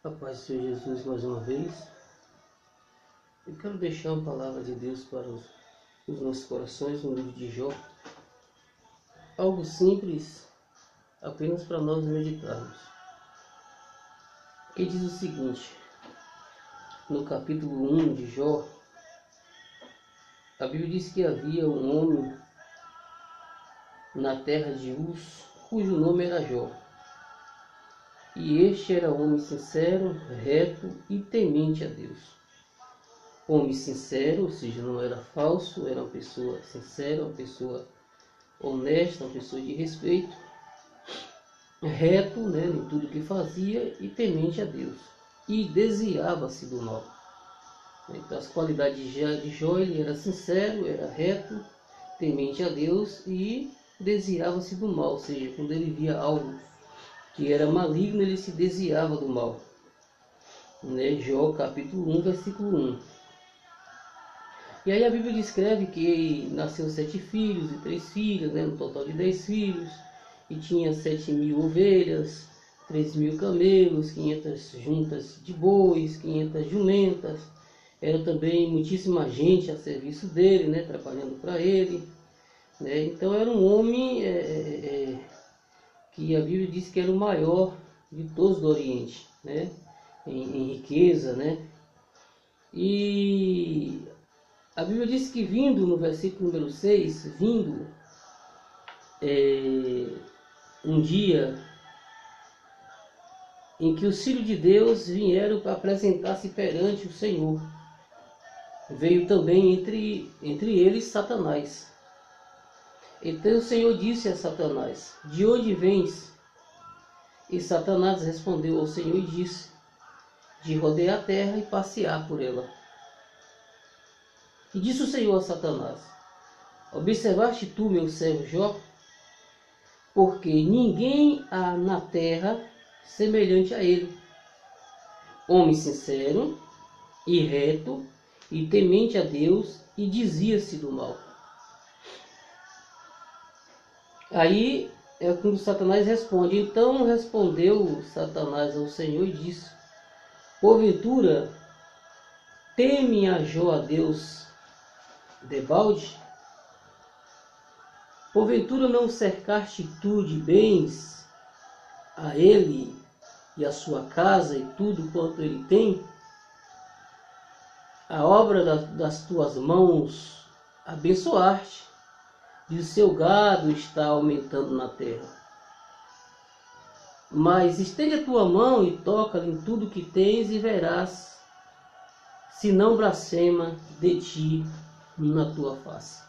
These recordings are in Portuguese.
A paz do Senhor Jesus mais uma vez. Eu quero deixar uma palavra de Deus para os nossos corações no livro de Jó. Algo simples, apenas para nós meditarmos. Que diz o seguinte, no capítulo 1 de Jó, a Bíblia diz que havia um homem na terra de Uz, cujo nome era Jó. E este era homem sincero, reto e temente a Deus. Homem sincero, ou seja, não era falso, era uma pessoa sincera, uma pessoa honesta, uma pessoa de respeito, reto, em tudo que fazia e temente a Deus. E desviava-se do mal. Então as qualidades de Jó, ele era sincero, era reto, temente a Deus e desviava-se do mal, ou seja, quando ele via algo que era maligno, ele se desviava do mal. Jó capítulo 1, versículo 1. E aí a Bíblia descreve que nasceu 7 filhos e 3 filhas, no total de 10 filhos, e tinha 7.000 ovelhas, 3.000 camelos, 500 juntas de bois, 500 jumentas. Era também muitíssima gente a serviço dele, trabalhando para ele. Então era um homem que a Bíblia diz que era o maior de todos do Oriente, em riqueza, E a Bíblia diz que vindo, no versículo número 6, vindo um dia em que os filhos de Deus vieram para apresentar-se perante o Senhor, veio também entre eles Satanás. Então o Senhor disse a Satanás: de onde vens? E Satanás respondeu ao Senhor e disse: de rodear a terra e passear por ela. E disse o Senhor a Satanás: observaste tu meu servo Jó? Porque ninguém há na terra semelhante a ele, homem sincero e reto e temente a Deus, e desvia-se do mal. Aí é quando Satanás responde. Então respondeu Satanás ao Senhor e disse: porventura teme a Jó a Deus debalde? Porventura não cercaste tu de bens a ele e a sua casa e tudo quanto ele tem? A obra das tuas mãos abençoaste, e o seu gado está aumentando na terra. Mas estende a tua mão e toca-lhe em tudo que tens, e verás se não blasfema de ti na tua face.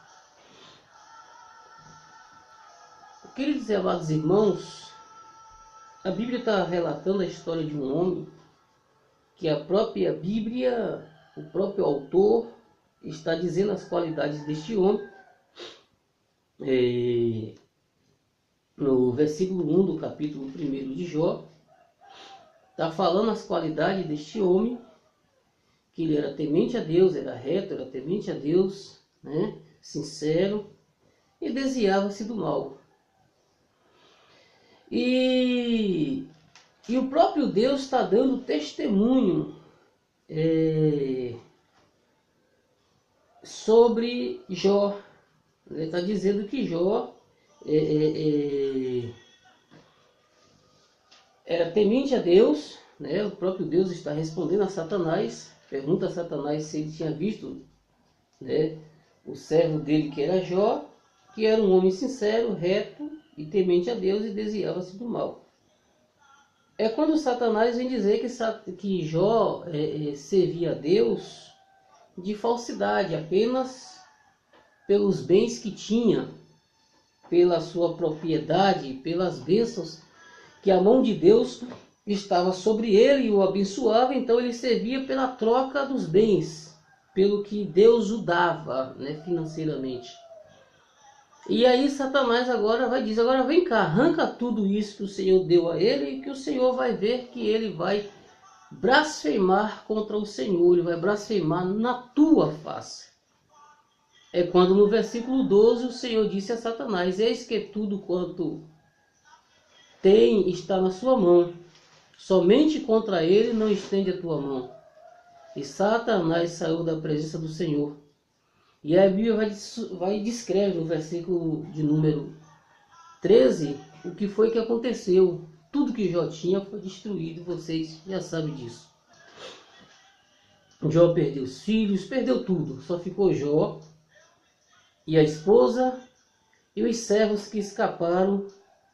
Queridos e amados irmãos, a Bíblia está relatando a história de um homem que a própria Bíblia, o próprio autor, está dizendo as qualidades deste homem. No versículo 1 do capítulo 1 de Jó, está falando as qualidades deste homem, que ele era temente a Deus, era reto, era temente a Deus, sincero, e desviava-se do mal. E o próprio Deus está dando testemunho sobre Jó. Ele está dizendo que Jó era temente a Deus, O próprio Deus está respondendo a Satanás, pergunta a Satanás se ele tinha visto, o servo dele que era Jó, que era um homem sincero, reto e temente a Deus, e desviava-se do mal. É quando Satanás vem dizer que Jó servia a Deus de falsidade, apenas pelos bens que tinha, pela sua propriedade, pelas bênçãos que a mão de Deus estava sobre ele e o abençoava. Então ele servia pela troca dos bens, pelo que Deus o dava, financeiramente. E aí Satanás agora vai dizer: agora vem cá, arranca tudo isso que o Senhor deu a ele, e que o Senhor vai ver que ele vai blasfemar contra o Senhor, ele vai blasfemar na tua face. É quando no versículo 12 o Senhor disse a Satanás: eis que tudo quanto tem está na sua mão, somente contra ele não estende a tua mão. E Satanás saiu da presença do Senhor. E a Bíblia vai descreve no versículo de número 13 o que foi que aconteceu. Tudo que Jó tinha foi destruído, vocês já sabem disso. Jó perdeu os filhos, perdeu tudo, só ficou Jó e a esposa e os servos que escaparam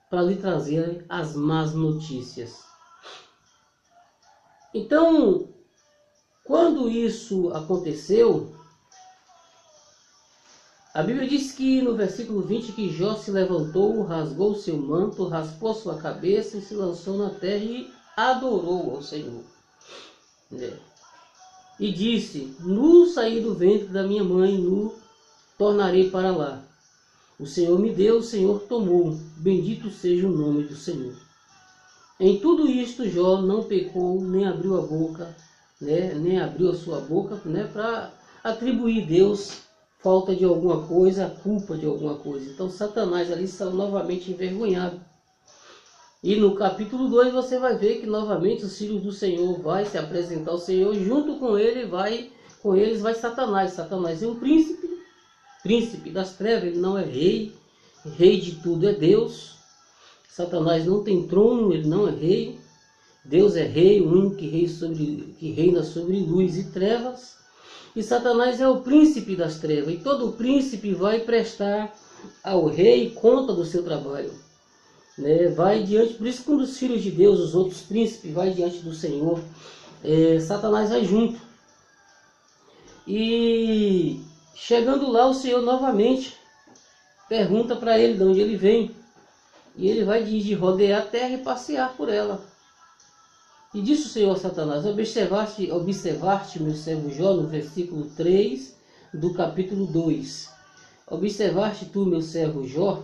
para lhe trazer as más notícias. Então, quando isso aconteceu, a Bíblia diz que no versículo 20 que Jó se levantou, rasgou seu manto, raspou sua cabeça e se lançou na terra e adorou ao Senhor. E disse: nu saí do ventre da minha mãe, nu tornarei para lá. O Senhor me deu, o Senhor tomou. Bendito seja o nome do Senhor. Em tudo isto Jó não pecou, nem abriu a boca, nem abriu a sua boca, para atribuir a Deus falta de alguma coisa, culpa de alguma coisa. Então Satanás ali saiu novamente envergonhado. E no capítulo 2 você vai ver que novamente os filhos do Senhor vai se apresentar ao Senhor, junto com eles vai Satanás. Satanás é um príncipe das trevas, ele não é rei, rei de tudo é Deus. Satanás não tem trono, ele não é rei. Deus é rei, o único que reina sobre luz e trevas. E Satanás é o príncipe das trevas, e todo príncipe vai prestar ao rei conta do seu trabalho. Vai diante, por isso quando os filhos de Deus, os outros príncipes, vai diante do Senhor, Satanás vai junto. E chegando lá, o Senhor novamente pergunta para ele de onde ele vem. E ele vai de rodear a terra e passear por ela. E disse o Senhor a Satanás: observaste meu servo Jó, no versículo 3 do capítulo 2. Observaste tu meu servo Jó,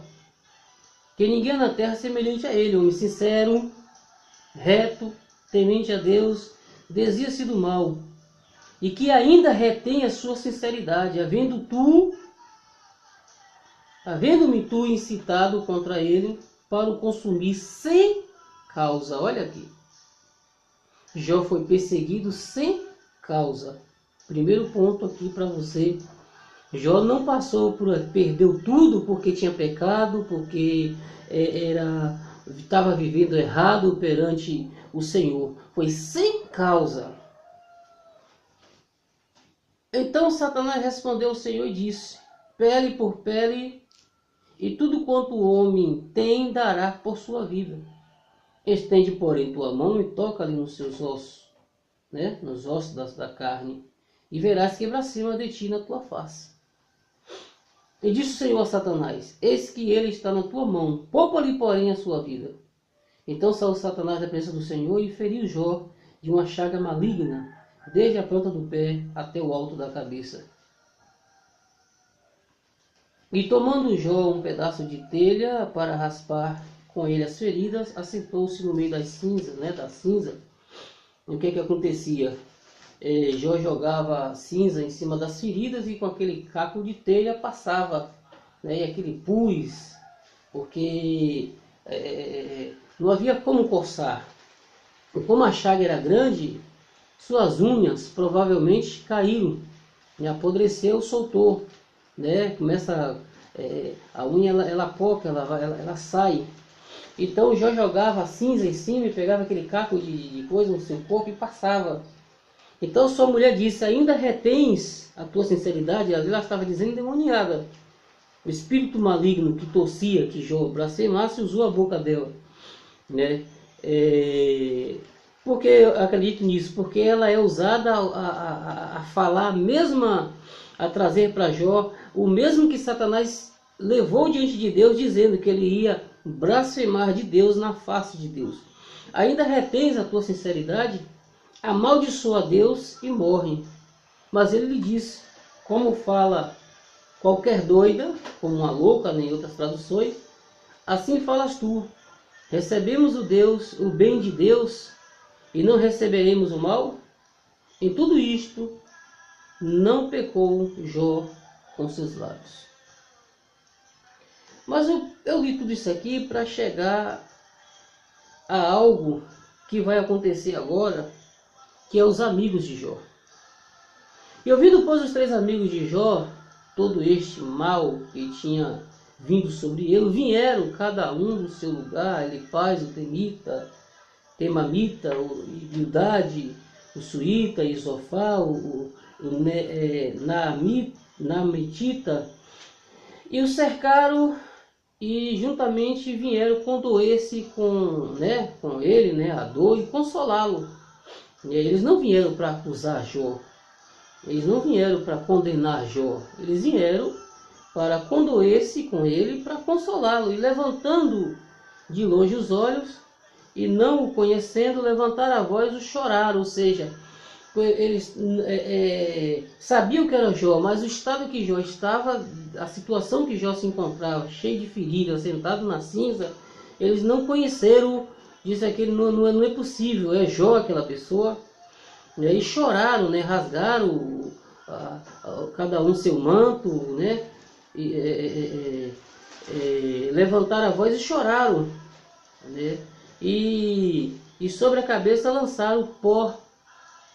que ninguém na terra é semelhante a ele, homem sincero, reto, temente a Deus, desvia-se do mal, e que ainda retém a sua sinceridade, havendo-me tu incitado contra ele para o consumir sem causa. Olha aqui, Jó foi perseguido sem causa. Primeiro ponto aqui para você. Jó não passou perdeu tudo porque tinha pecado, porque estava vivendo errado perante o Senhor. Foi sem causa. Então Satanás respondeu ao Senhor e disse: pele por pele, e tudo quanto o homem tem dará por sua vida. Estende, porém, tua mão e toca-lhe nos seus ossos, nos ossos da carne, e verás que para cima de ti na tua face. E disse o Senhor a Satanás: eis que ele está na tua mão, poupa-lhe, porém, a sua vida. Então saiu Satanás da presença do Senhor e feriu Jó de uma chaga maligna, desde a planta do pé até o alto da cabeça. E tomando Jó um pedaço de telha para raspar com ele as feridas, assentou-se no meio das cinzas, da cinza. E o que acontecia? Jó jogava cinza em cima das feridas e com aquele caco de telha passava, e aquele pus, porque não havia como coçar. E como a chaga era grande, suas unhas provavelmente caíram, apodreceu, soltou, começa a unha, ela poca, ela sai. Então Jó jogava cinza em cima e pegava aquele caco de coisa no seu corpo e passava. Então sua mulher disse: ainda retens a tua sinceridade? Ela estava dizendo endemoniada. O espírito maligno que torcia que Jó blasfemasse usou a boca dela. Porque eu acredito nisso, porque ela é usada a falar, a trazer para Jó o mesmo que Satanás levou diante de Deus, dizendo que ele ia blasfemar de Deus na face de Deus. Ainda retens a tua sinceridade? Amaldiçoa a Deus e morre. Mas ele lhe disse, como fala qualquer doida, como uma louca, em outras traduções, assim falas tu. Recebemos o bem de Deus e não receberemos o mal? Em tudo isto, não pecou Jó com seus lábios. Mas eu li tudo isso aqui para chegar a algo que vai acontecer agora, que é os amigos de Jó. E ouvindo, pois, os 3 amigos de Jó, todo este mal que tinha vindo sobre ele, vieram cada um do seu lugar, Elifaz, o Temamita, o Bildade, o Suíta, Isofá, o Naamitita, e o cercaram, e juntamente vieram condoer-se com ele, a dor, e consolá-lo. Eles não vieram para acusar Jó, eles não vieram para condenar Jó, eles vieram para condoer-se com ele, para consolá-lo. E levantando de longe os olhos, e não o conhecendo, levantaram a voz e o choraram. Ou seja, eles sabiam que era Jó, mas o estado que Jó estava, a situação que Jó se encontrava, cheio de feridas, sentado na cinza, eles não conheceram, disse que não é possível, é Jó aquela pessoa. E aí choraram, rasgaram cada um seu manto, levantaram a voz e choraram, e sobre a cabeça lançaram pó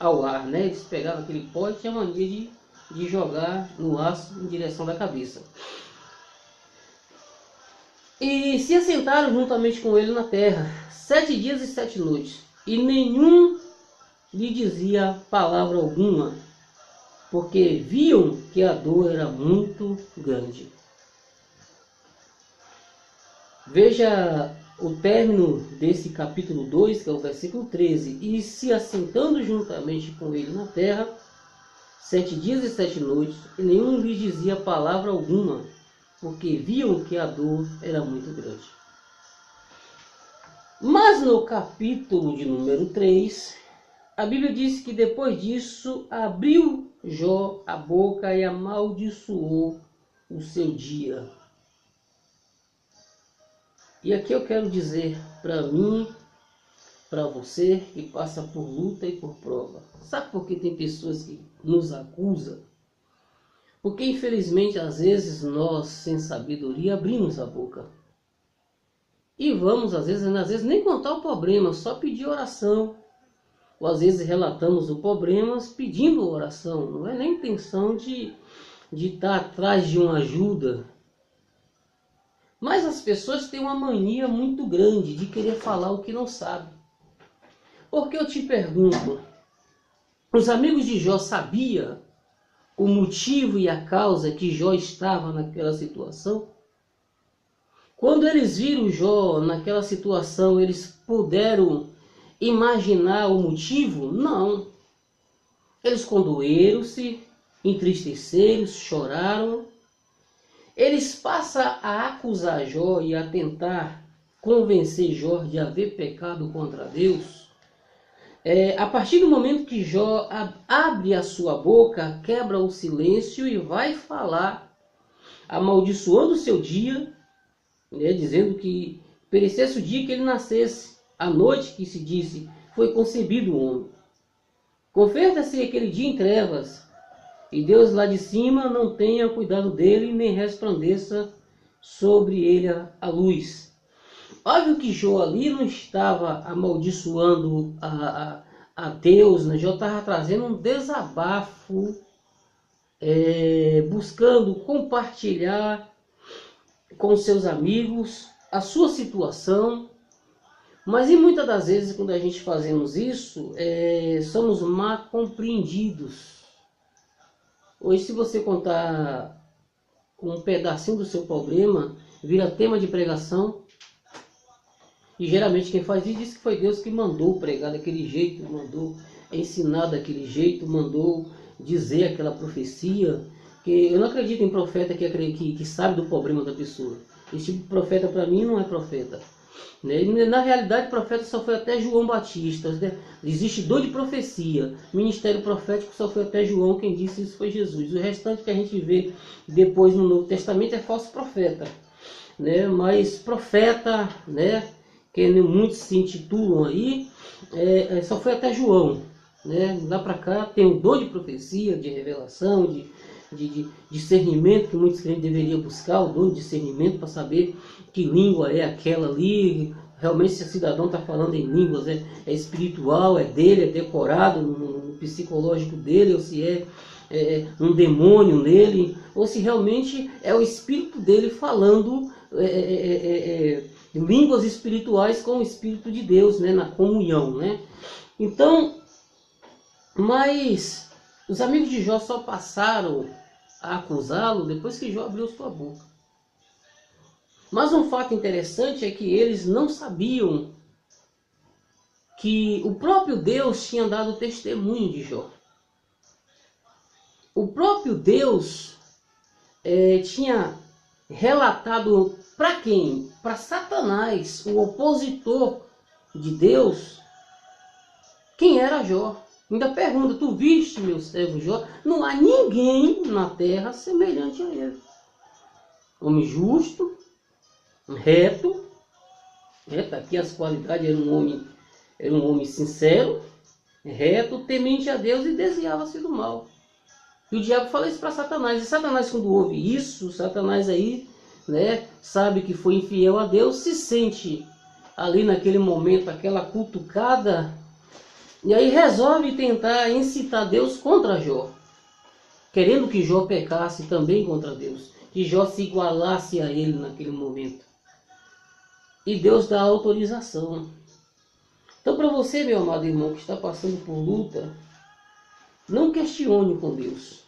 ao ar, Eles pegavam aquele pó e tinham mania de jogar no ar em direção da cabeça. E se assentaram juntamente com ele na terra 7 dias e 7 noites, e nenhum lhe dizia palavra alguma, porque viam que a dor era muito grande. Veja o término desse capítulo 2, que é o versículo 13. E se assentando juntamente com ele na terra 7 dias e 7 noites, e nenhum lhe dizia palavra alguma, porque viam que a dor era muito grande. Mas no capítulo de número 3, a Bíblia diz que depois disso abriu Jó a boca e amaldiçoou o seu dia. E aqui eu quero dizer para mim, para você que passa por luta e por prova. Sabe por que tem pessoas que nos acusam? Porque infelizmente às vezes nós, sem sabedoria, abrimos a boca. E vamos às vezes nem contar o problema, só pedir oração. Ou às vezes relatamos o problema pedindo oração. Não é nem intenção de estar atrás de uma ajuda. Mas as pessoas têm uma mania muito grande de querer falar o que não sabe. Porque eu te pergunto, os amigos de Jó sabiam o motivo e a causa que Jó estava naquela situação? Quando eles viram Jó naquela situação, eles puderam imaginar o motivo? Não. Eles condoeram-se, entristeceram, choraram. Eles passam a acusar Jó e a tentar convencer Jó de haver pecado contra Deus. A partir do momento que Jó abre a sua boca, quebra o silêncio e vai falar, amaldiçoando o seu dia, dizendo que perecesse o dia que ele nascesse, a noite que se disse foi concebido o homem. Converta-se aquele dia em trevas, e Deus lá de cima não tenha cuidado dele, nem resplandeça sobre ele a luz. Óbvio que Jó ali não estava amaldiçoando a Deus, Jó estava trazendo um desabafo, buscando compartilhar com seus amigos a sua situação. Mas e muitas das vezes quando a gente fazemos isso, somos mal compreendidos. Hoje, se você contar um pedacinho do seu problema, vira tema de pregação. E geralmente quem faz isso diz que foi Deus que mandou pregar daquele jeito, mandou ensinar daquele jeito, mandou dizer aquela profecia. Que eu não acredito em profeta que sabe do problema da pessoa. Esse tipo de profeta para mim não é profeta. Na realidade, profeta só foi até João Batista. Existe dom de profecia. Ministério profético só foi até João. Quem disse isso foi Jesus. O restante que a gente vê depois no Novo Testamento é falso profeta. Mas profeta, que muitos se intitulam aí, só foi até João. Lá para cá tem o dom de profecia, de revelação, de discernimento, que muitos crentes deveriam buscar, o dom de discernimento para saber que língua é aquela ali, realmente esse cidadão está falando em línguas, é espiritual, é dele, é decorado no psicológico dele, ou se é um demônio nele, ou se realmente é o espírito dele falando línguas espirituais com o Espírito de Deus, né, na comunhão, né? Então, mas os amigos de Jó só passaram a acusá-lo depois que Jó abriu sua boca. Mas um fato interessante é que eles não sabiam que o próprio Deus tinha dado testemunho de Jó. O próprio Deus tinha relatado para quem? Para Satanás, o opositor de Deus, quem era Jó. Ainda pergunta, tu viste meu servo Jó? Não há ninguém na terra semelhante a ele. Homem justo, reto, tá aqui as qualidades, era um homem sincero, reto, temente a Deus e desviava-se do mal. E o diabo fala isso para Satanás. E Satanás, quando ouve isso, Satanás aí, né, sabe que foi infiel a Deus, se sente ali naquele momento, aquela cutucada, e aí resolve tentar incitar Deus contra Jó, querendo que Jó pecasse também contra Deus, que Jó se igualasse a ele naquele momento. E Deus dá autorização. Então, para você, meu amado irmão, que está passando por luta, não questione com Deus.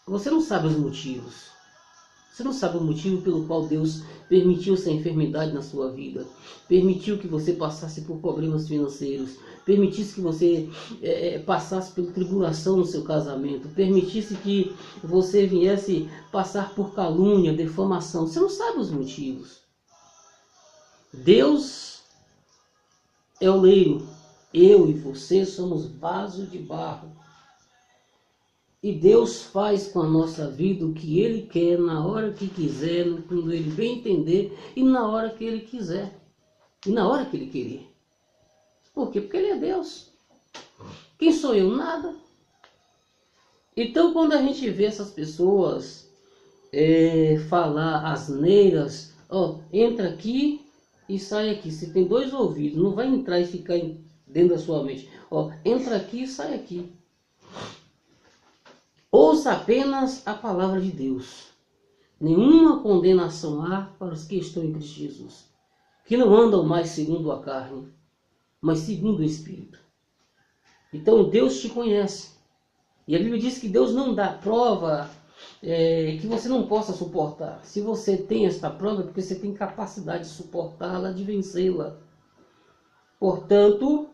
Você não sabe os motivos. Você não sabe o motivo pelo qual Deus permitiu essa enfermidade na sua vida. Permitiu que você passasse por problemas financeiros. Permitisse que você passasse por tribulação no seu casamento. Permitisse que você viesse passar por calúnia, defamação. Você não sabe os motivos. Deus é o oleiro. Eu e você somos vaso de barro. E Deus faz com a nossa vida o que Ele quer, na hora que quiser, quando Ele bem entender e na hora que Ele quiser. E na hora que Ele querer. Por quê? Porque Ele é Deus. Quem sou eu? Nada. Então, quando a gente vê essas pessoas falar asneiras, entra aqui e sai aqui. Você tem 2 ouvidos, não vai entrar e ficar dentro da sua mente. Entra aqui e sai aqui. Ouça apenas a palavra de Deus. Nenhuma condenação há para os que estão em Cristo Jesus, que não andam mais segundo a carne, mas segundo o Espírito. Então Deus te conhece. E a Bíblia diz que Deus não dá prova que você não possa suportar. Se você tem esta prova, é porque você tem capacidade de suportá-la, de vencê-la. Portanto,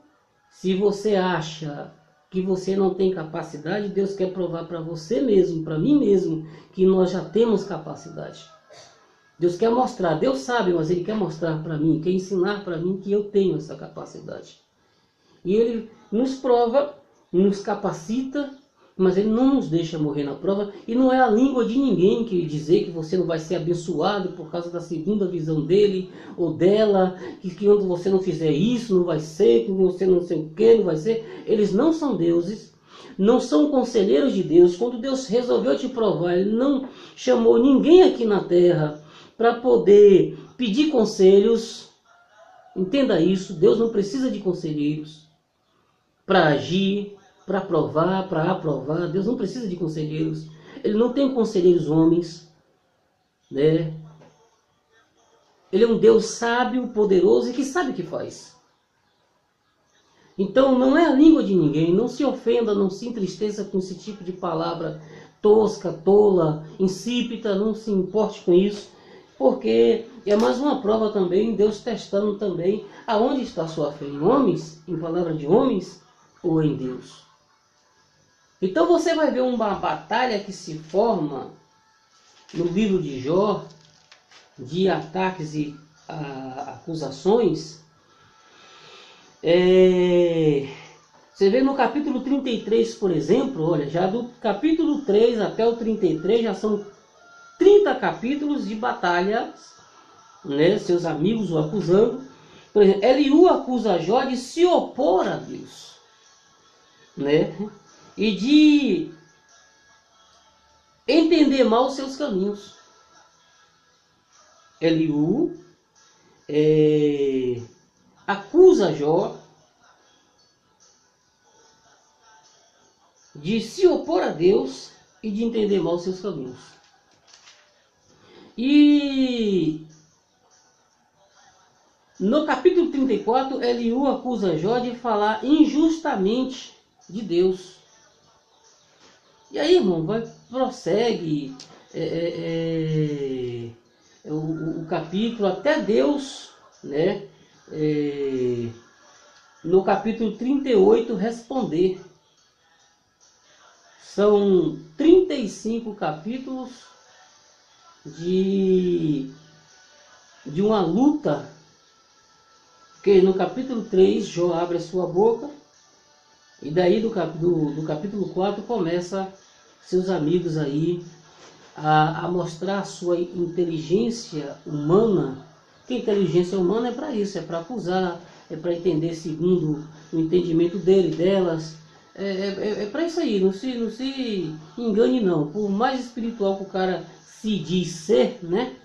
se você acha que você não tem capacidade, Deus quer provar para você mesmo, para mim mesmo, que nós já temos capacidade. Deus quer mostrar, Deus sabe, mas Ele quer mostrar para mim, quer ensinar para mim que eu tenho essa capacidade. E Ele nos prova, nos capacita, mas Ele não nos deixa morrer na prova. E não é a língua de ninguém que dizer que você não vai ser abençoado por causa da segunda visão dele ou dela, que quando você não fizer isso não vai ser, que você não sei o que não vai ser. Eles não são deuses, não são conselheiros de Deus. Quando Deus resolveu te provar, Ele não chamou ninguém aqui na terra para poder pedir conselhos. Entenda isso, Deus não precisa de conselheiros para agir, para aprovar, para aprovar. Deus não precisa de conselheiros. Ele não tem conselheiros homens, né? Ele é um Deus sábio, poderoso e que sabe o que faz. Então não é a língua de ninguém. Não se ofenda, não se entristeça com esse tipo de palavra tosca, tola, insípida. Não se importe com isso, porque é mais uma prova também, Deus testando também aonde está a sua fé, em homens, em palavra de homens ou em Deus. Então você vai ver uma batalha que se forma no livro de Jó, de ataques e acusações. Você vê no capítulo 33, por exemplo, olha, já do capítulo 3 até o 33 já são 30 capítulos de batalhas, né, seus amigos o acusando. Por exemplo, Eliú acusa Jó de se opor a Deus, né? E de entender mal os seus caminhos. Eliú acusa Jó de se opor a Deus e de entender mal os seus caminhos. E no capítulo 34, Eliú acusa Jó de falar injustamente de Deus. E aí, irmão, prossegue o capítulo até Deus, né? No capítulo 38, responder. São 35 capítulos de uma luta, que no capítulo 3 Jó abre a sua boca, e daí do capítulo 4 começa seus amigos aí a mostrar a sua inteligência humana. Que inteligência humana é para isso, é para acusar, é para entender segundo o entendimento delas. É para isso aí, não se engane não. Por mais espiritual que o cara se diz ser, né?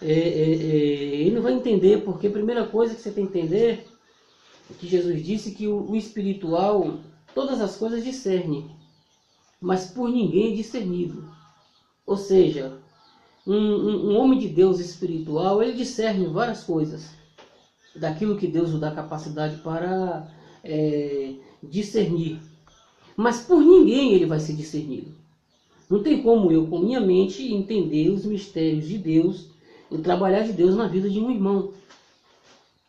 Ele não vai entender, porque a primeira coisa que você tem que entender é que Jesus disse que o espiritual, todas as coisas discerne, mas por ninguém é discernido. Ou seja, um homem de Deus espiritual, ele discerne várias coisas, daquilo que Deus o dá capacidade para discernir. Mas por ninguém ele vai ser discernido. Não tem como eu, com minha mente, entender os mistérios de Deus e trabalhar de Deus na vida de um irmão.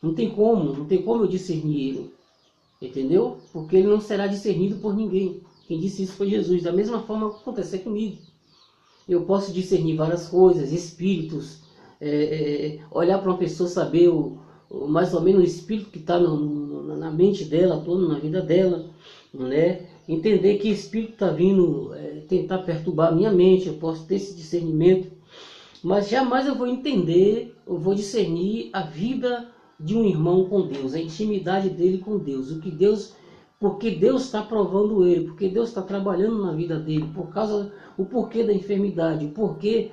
Não tem como eu discernir ele. Entendeu? Porque ele não será discernido por ninguém. Quem disse isso foi Jesus. Da mesma forma que acontecer comigo. Eu posso discernir várias coisas, espíritos, olhar para uma pessoa, saber mais ou menos o espírito que está na mente dela, atuando na vida dela, né? Entender que espírito está vindo tentar perturbar a minha mente, eu posso ter esse discernimento, mas jamais eu vou entender, eu vou discernir a vida de um irmão com Deus, a intimidade dele com Deus, porque Deus está provando ele, porque Deus está trabalhando na vida dele, o porquê da enfermidade, o porquê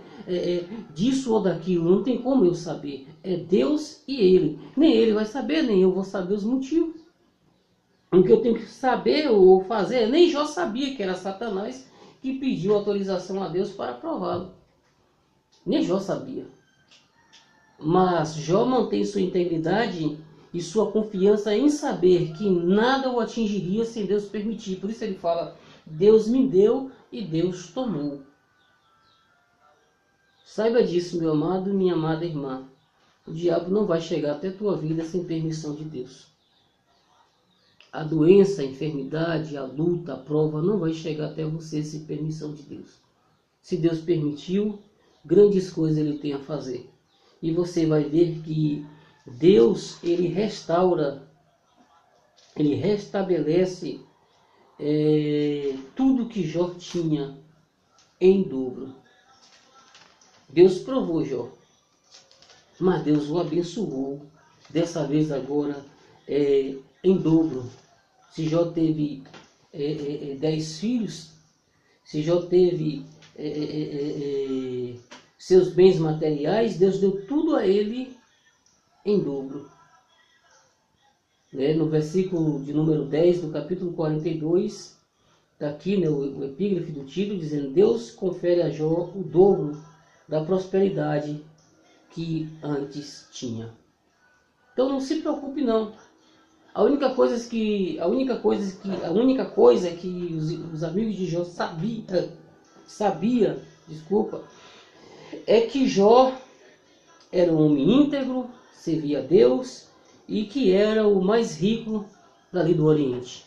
disso ou daquilo, não tem como eu saber, é Deus e ele, nem ele vai saber, nem eu vou saber os motivos. O que eu tenho que saber ou fazer, nem Jó sabia que era Satanás que pediu autorização a Deus para prová-lo. Nem Jó sabia. Mas Jó mantém sua integridade e sua confiança em saber que nada o atingiria sem Deus permitir. Por isso ele fala, Deus me deu e Deus tomou. Saiba disso, meu amado e minha amada irmã. O diabo não vai chegar até a tua vida sem permissão de Deus. A doença, a enfermidade, a luta, a prova não vai chegar até você sem permissão de Deus. Se Deus permitiu, grandes coisas ele tem a fazer. E você vai ver que Deus, ele restaura, ele restabelece tudo que Jó tinha em dobro. Deus provou Jó, mas Deus o abençoou, dessa vez agora em dobro. Se Jó teve 10 filhos, se Jó teve seus bens materiais, Deus deu tudo a ele em dobro. No versículo de número 10 do capítulo 42, está aqui o epígrafe do título, dizendo, Deus confere a Jó o dobro da prosperidade que antes tinha. Então não se preocupe não. A única coisa que os amigos de Jó sabia, é que Jó era um homem íntegro, servia a Deus e que era o mais rico dali do Oriente.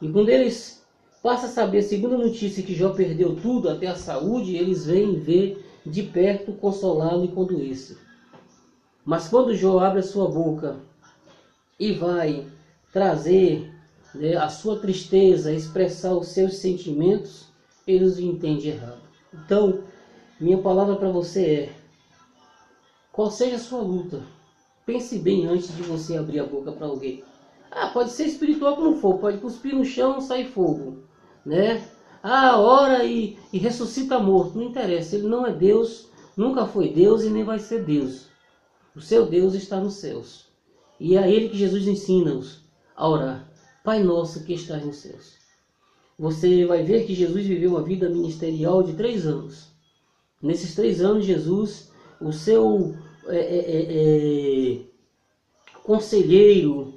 E quando eles passam a saber a segunda notícia que Jó perdeu tudo, até a saúde, eles vêm ver de perto, consolá-lo e condoer-se. Mas quando Jó abre a sua boca e vai trazer a sua tristeza, expressar os seus sentimentos, eles o entendem errado. Então, minha palavra para você é, qual seja a sua luta, pense bem antes de você abrir a boca para alguém. Pode ser espiritual como for, pode cuspir no chão e sair fogo, né? Ora e ressuscita morto, não interessa, ele não é Deus, nunca foi Deus e nem vai ser Deus. O seu Deus está nos céus. E é a Ele que Jesus ensina-nos a orar. Pai nosso que estás nos céus. Você vai ver que Jesus viveu uma vida ministerial de 3 anos. Nesses 3 anos, Jesus, o seu conselheiro,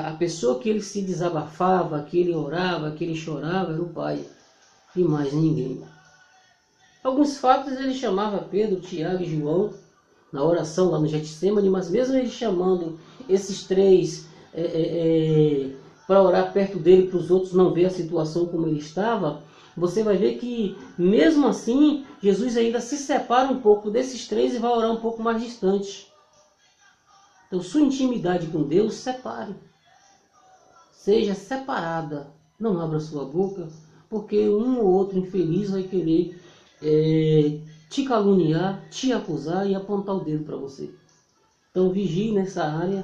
a pessoa que ele se desabafava, que ele orava, que ele chorava, era o Pai. E mais ninguém. Alguns fatos ele chamava Pedro, Tiago e João na oração lá no Getsêmani, mas mesmo ele chamando esses 3 para orar perto dele, para os outros não ver a situação como ele estava, você vai ver que mesmo assim Jesus ainda se separa um pouco desses 3 e vai orar um pouco mais distante. Então sua intimidade com Deus, separe. Seja separada. Não abra sua boca, porque um ou outro infeliz vai querer te caluniar, te acusar e apontar o dedo para você. Então vigie nessa área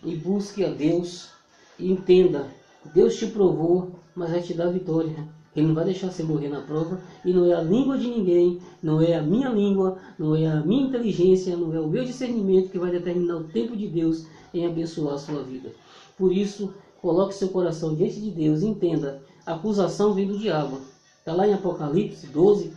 e busque a Deus e entenda, Deus te provou, mas vai te dar vitória. Ele não vai deixar você morrer na prova, e não é a língua de ninguém, não é a minha língua, não é a minha inteligência, não é o meu discernimento que vai determinar o tempo de Deus em abençoar a sua vida. Por isso, coloque seu coração diante de Deus e entenda, a acusação vem do diabo. Está lá em Apocalipse 12,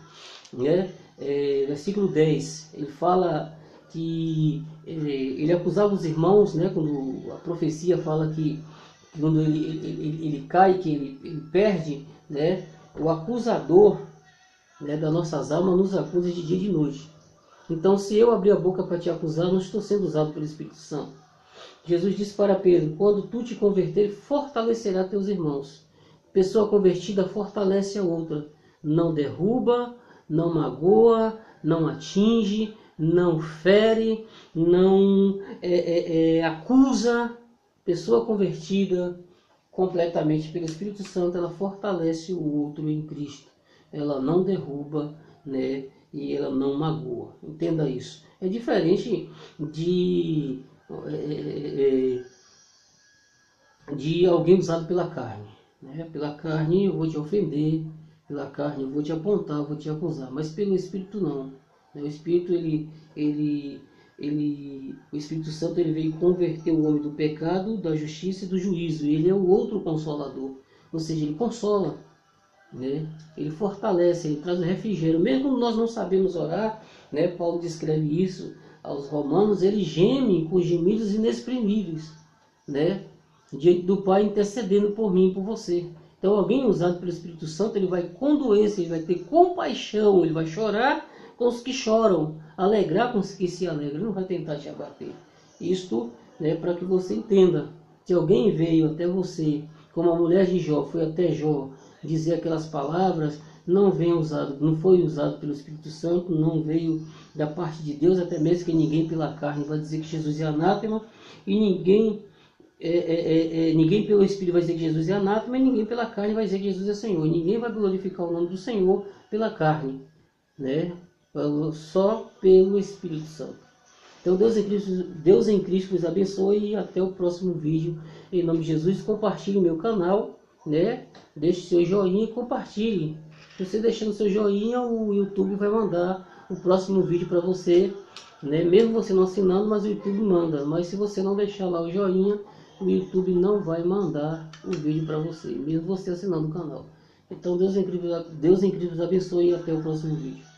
versículo 10, ele fala que ele acusava os irmãos, quando a profecia fala que quando ele cai, que ele perde, o acusador das nossas almas nos acusa de dia e de noite. Então, se eu abrir a boca para te acusar, não estou sendo usado pelo Espírito Santo. Jesus disse para Pedro, quando tu te converter, fortalecerá teus irmãos. Pessoa convertida fortalece a outra. Não derruba, não magoa, não atinge, não fere, não acusa. Pessoa convertida completamente pelo Espírito Santo, ela fortalece o outro em Cristo. Ela não derruba, e ela não magoa. Entenda isso. É diferente de alguém usado pela carne. Pela carne eu vou te ofender, pela carne eu vou te apontar, eu vou te acusar, mas pelo Espírito não. O Espírito o Espírito Santo ele veio converter o homem do pecado, da justiça e do juízo. Ele é o outro consolador, ou seja, ele consola, ele fortalece, ele traz o refrigério. Mesmo quando nós não sabemos orar, Paulo descreve isso aos romanos, ele geme com gemidos inexprimíveis, diante do Pai intercedendo por mim e por você. Então alguém usado pelo Espírito Santo, ele vai condoer, ele vai ter compaixão, ele vai chorar com os que choram, alegrar com os que se alegram, ele não vai tentar te abater. Isto para que você entenda, se alguém veio até você, como a mulher de Jó foi até Jó dizer aquelas palavras, não foi usado pelo Espírito Santo, não veio da parte de Deus, até mesmo que ninguém pela carne vai dizer que Jesus é anátema, e ninguém pelo Espírito vai dizer que Jesus é anátema, e ninguém pela carne vai dizer que Jesus é Senhor. E ninguém vai glorificar o nome do Senhor pela carne, só pelo Espírito Santo. Então Deus em Cristo vos abençoe e até o próximo vídeo. Em nome de Jesus, compartilhe o meu canal, deixe seu joinha e compartilhe. Se você deixando seu joinha, o YouTube vai mandar o próximo vídeo para você, mesmo você não assinando, mas o YouTube manda. Mas se você não deixar lá o joinha, o YouTube não vai mandar o vídeo para você, mesmo você assinando o canal. Então Deus em Cristo vos abençoe e até o próximo vídeo.